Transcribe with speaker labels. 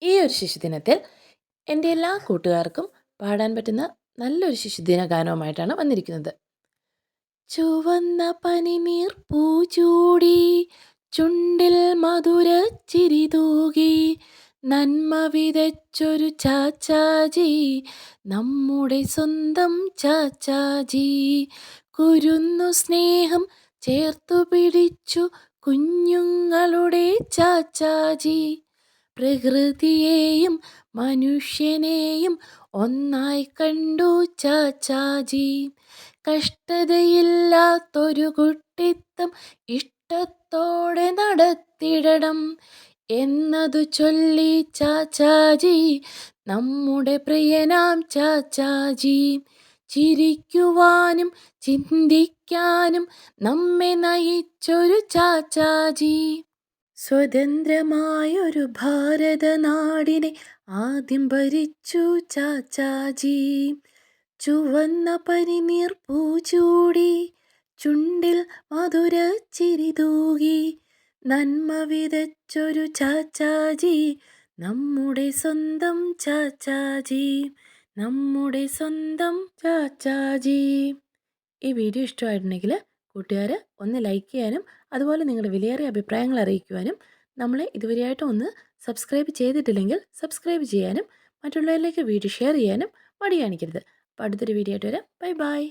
Speaker 1: ഈ ഒരു ശിശുദിനത്തിൽ എൻ്റെ എല്ലാ കൂട്ടുകാർക്കും പാടാൻ പറ്റുന്ന നല്ലൊരു ശിശുദിന ഗാനവുമായിട്ടാണ് വന്നിരിക്കുന്നത്. ചുവന്ന പനിനീർ പൂചൂടി ചുണ്ടിൽ മധുരച്ചിരി തൂകി നന്മ വിതച്ചൊരു ചാച്ചാജി, നമ്മുടെ സ്വന്തം ചാച്ചാജി. കുരുന്നു സ്നേഹം ചേർത്തു പിടിച്ചു കുഞ്ഞുങ്ങളുടെ ചാച്ചാജി. പ്രകൃതിയെയും മനുഷ്യനെയും ഒന്നായി കണ്ടു ചാച്ചാജി. കഷ്ടതയില്ലാത്തൊരു കുട്ടിത്തം ഇഷ്ടത്തോടെ നടത്തിടണം എന്നതു ചൊല്ലി ചാച്ചാജി, നമ്മുടെ പ്രിയനാം ചാച്ചാജി. ചിരിക്കുവാനും ചിന്തിക്കാനും നമ്മെ നയിച്ചൊരു ചാച്ചാജി. സ്വതന്ത്രമായൊരു ഭാരതനാടിനെ ആദ്യം ഭരിച്ചു ചാച്ചാജി. ചുവന്ന പനിനീർ പൂചൂടി ചുണ്ടിൽ മധുരച്ചിരി തൂകി നന്മ വിതച്ചൊരു ചാച്ചാജി, നമ്മുടെ സ്വന്തം ചാച്ചാജി, നമ്മുടെ സ്വന്തം ചാച്ചാജി. ഈ വീഡിയോ ഇഷ്ടമായിട്ടുണ്ടെങ്കിൽ കൂട്ടുകാർ ഒന്ന് ലൈക്ക് ചെയ്യാനും അതുപോലെ നിങ്ങളുടെ വിലയേറിയ അഭിപ്രായങ്ങൾ അറിയിക്കുവാനും, നമ്മളെ ഇതുവരെയായിട്ടും ഒന്ന് സബ്സ്ക്രൈബ് ചെയ്തിട്ടില്ലെങ്കിൽ സബ്സ്ക്രൈബ് ചെയ്യാനും മറ്റുള്ളവരിലേക്ക് വീഡിയോ ഷെയർ ചെയ്യാനും മടി കാണിക്കരുത്. അപ്പോൾ അടുത്തൊരു വീഡിയോ ആയിട്ട് വരാം. Bye bye.